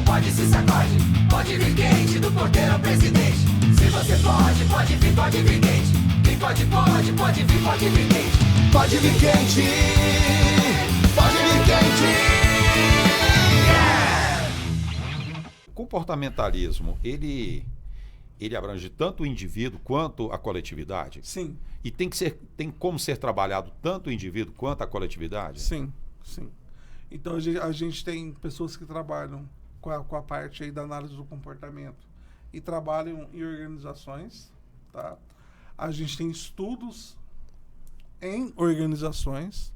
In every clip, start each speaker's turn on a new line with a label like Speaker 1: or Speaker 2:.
Speaker 1: pode, se sacode. Pode vir quente, do porteiro ao presidente. Se você pode, pode vir quente. Quem pode vir, pode vir quente. Pode vir quente, pode vir quente. Yeah!
Speaker 2: Comportamentalismo, ele abrange tanto o indivíduo quanto a coletividade?
Speaker 3: Sim.
Speaker 2: E tem como ser trabalhado tanto o indivíduo quanto a coletividade?
Speaker 3: Sim, sim. Então a gente tem pessoas que trabalham com a parte aí da análise do comportamento e trabalham em organizações, tá? A gente tem estudos em organizações,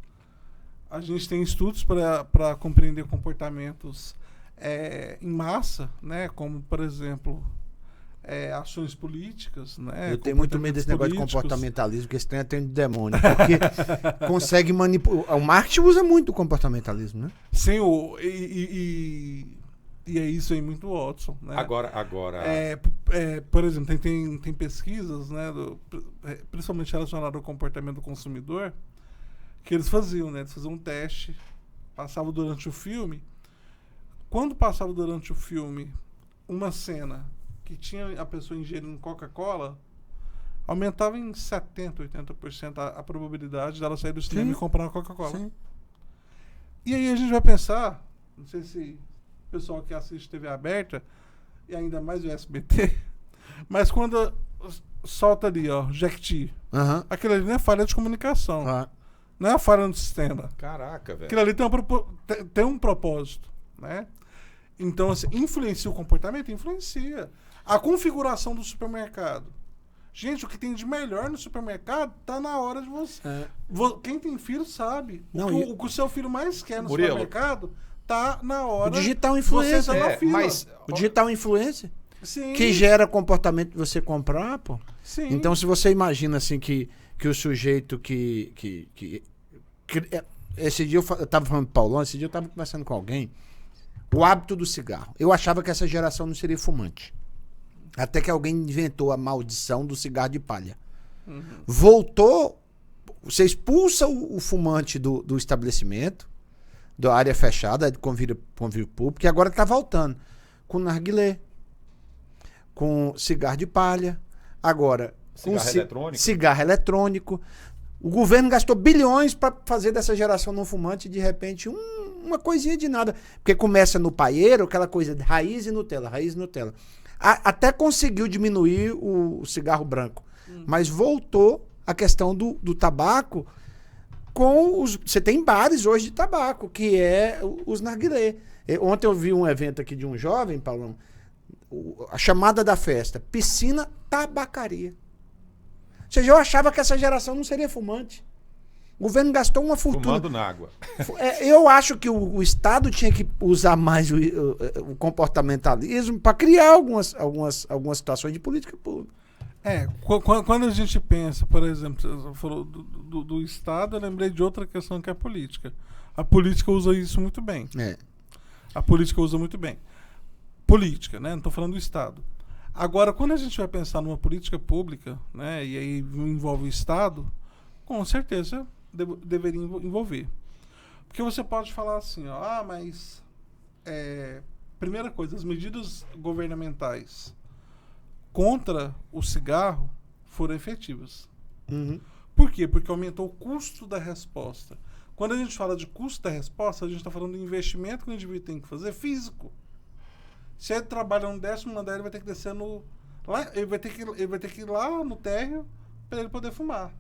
Speaker 3: a gente tem estudos para compreender comportamentos em massa, né? Como, por exemplo, ações políticas, né?
Speaker 4: Eu tenho muito medo desse negócio de comportamentalismo, porque esse trem é trem de demônio. Porque consegue manipular. O marketing usa muito o comportamentalismo, né?
Speaker 3: Sim, e é isso aí muito Watson, né?
Speaker 2: Agora...
Speaker 3: Por exemplo, tem pesquisas, né, principalmente relacionadas ao comportamento do consumidor, que eles faziam, né? Eles faziam um teste, passavam durante o filme. Quando passava durante o filme uma cena que tinha a pessoa ingerindo Coca-Cola, aumentava em 70%, 80% a probabilidade dela sair do cinema e comprar uma Coca-Cola. Sim. E aí a gente vai pensar, não sei se o pessoal que assiste TV aberta, e ainda mais o SBT, mas quando solta ali, ó, Jequiti, aquilo ali não é falha de comunicação, não é falha no sistema.
Speaker 2: Caraca, velho.
Speaker 3: Aquilo ali tem um propósito, né? Então, assim, influencia o comportamento? Influencia. A configuração do supermercado. Gente, o que tem de melhor no supermercado tá na hora de você. Quem tem filho sabe. O que o seu filho mais quer no supermercado tá na hora.
Speaker 4: O digital influência. O digital influência.
Speaker 3: Sim.
Speaker 4: Que gera comportamento de você comprar, pô.
Speaker 3: Sim.
Speaker 4: Então, se você imagina assim que o sujeito esse dia eu tava falando com o Paulão, esse dia eu tava conversando com alguém. O hábito do cigarro. Eu achava que essa geração não seria fumante. Até que alguém inventou a maldição do cigarro de palha. Voltou, você expulsa o fumante do estabelecimento, da área fechada, de convívio público, e agora está voltando. Com narguilé, com cigarro de palha, agora cigarro eletrônico. O governo gastou bilhões para fazer dessa geração não fumante, de repente, uma coisinha de nada. Porque começa no paieiro, aquela coisa de raiz e Nutella. Até conseguiu diminuir o cigarro branco. Mas voltou a questão do tabaco com você tem bares hoje de tabaco, que é os narguilé. Ontem eu vi um evento aqui de um jovem, Paulão, a chamada da festa, piscina tabacaria. Ou seja, eu achava que essa geração não seria fumante. O governo gastou uma fortuna.
Speaker 2: Fumando na água.
Speaker 4: Eu acho que o Estado tinha que usar mais o comportamentalismo para criar algumas situações de política pública.
Speaker 3: Quando a gente pensa, por exemplo, você falou do Estado, eu lembrei de outra questão que é a política. A política usa isso muito bem. A política usa muito bem. Política, né? Não estou falando do Estado. Agora, quando a gente vai pensar numa política pública, né, e aí envolve o Estado, com certeza deveria envolver. Porque você pode falar assim, ó, mas primeira coisa, as medidas governamentais contra o cigarro foram efetivas. Por quê? Porque aumentou o custo da resposta. Quando a gente fala de custo da resposta, a gente está falando do investimento que o indivíduo tem que fazer físico. Se ele trabalha no 10º andar, ele vai ter que descer ele vai ter que ir lá no térreo para ele poder fumar.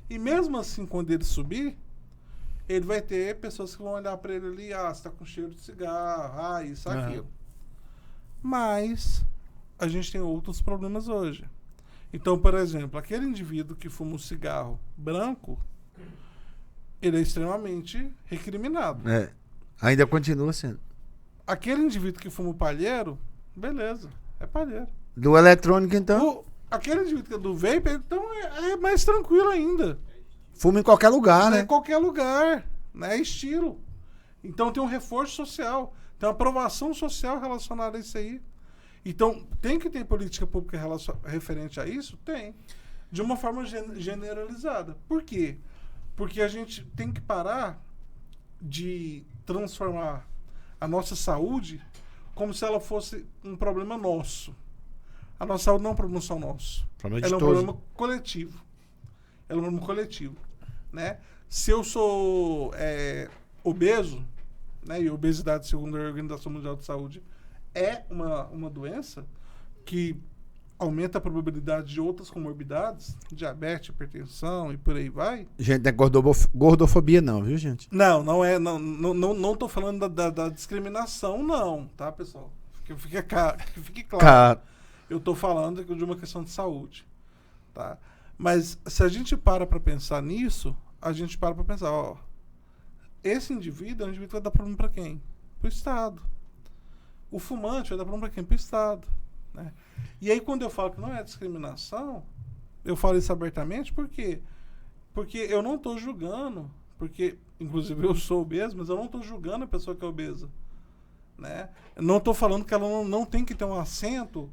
Speaker 3: E mesmo assim, quando ele subir, ele vai ter pessoas que vão olhar para ele ali, você tá com cheiro de cigarro, isso, aquilo. Mas a gente tem outros problemas hoje. Então, por exemplo, aquele indivíduo que fuma um cigarro branco, ele é extremamente recriminado.
Speaker 4: Ainda continua sendo.
Speaker 3: Aquele indivíduo que fuma o palheiro, beleza, é palheiro.
Speaker 4: Do eletrônico, então?
Speaker 3: Aquele indivíduo que é do vape, então é mais tranquilo ainda.
Speaker 4: Fuma em qualquer lugar, né?
Speaker 3: Em qualquer lugar, né? É estilo. Então tem um reforço social, tem uma aprovação social relacionada a isso aí. Então, tem que ter política pública referente a isso? Tem. De uma forma generalizada. Por quê? Porque a gente tem que parar de transformar a nossa saúde como se ela fosse um problema nosso. A nossa saúde não é um problema só nosso. Ela é um problema coletivo. Ela é um problema coletivo. Né? Se eu sou obeso, né, e obesidade, segundo a Organização Mundial de Saúde, é uma doença que aumenta a probabilidade de outras comorbidades, diabetes, hipertensão e por aí vai.
Speaker 4: Gente, não é gordofobia não, viu, gente?
Speaker 3: Não tô falando da discriminação, não, tá, pessoal? Fique claro. Eu tô falando de uma questão de saúde, tá? Mas se a gente para pensar nisso, a gente para pensar, ó, esse indivíduo é um indivíduo que vai dar problema para quem? Pro Estado. O fumante vai dar problema para quem? Pro Estado. Né? E aí, quando eu falo que não é discriminação, eu falo isso abertamente, por quê? Porque eu não estou julgando, porque, inclusive, eu sou obeso, mas eu não estou julgando a pessoa que é obesa. Né? Eu não estou falando que ela não tem que ter um assento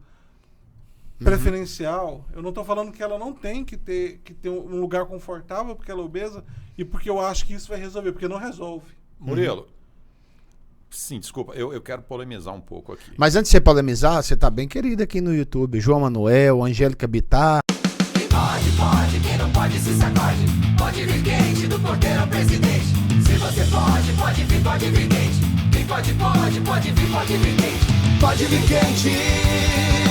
Speaker 3: preferencial. Eu não estou falando que ela não tem que ter um lugar confortável porque ela é obesa e porque eu acho que isso vai resolver, porque não resolve.
Speaker 2: Murilo, sim, desculpa, eu quero polemizar um pouco aqui.
Speaker 4: Mas antes de você polemizar, você tá bem querido aqui no YouTube. João Manuel, Angélica Bittar.
Speaker 1: Quem pode, quem não pode se sacode. Pode vir quente, do porteiro ao presidente. Se você pode vir quente. Quem pode vir quente. Pode vir quente.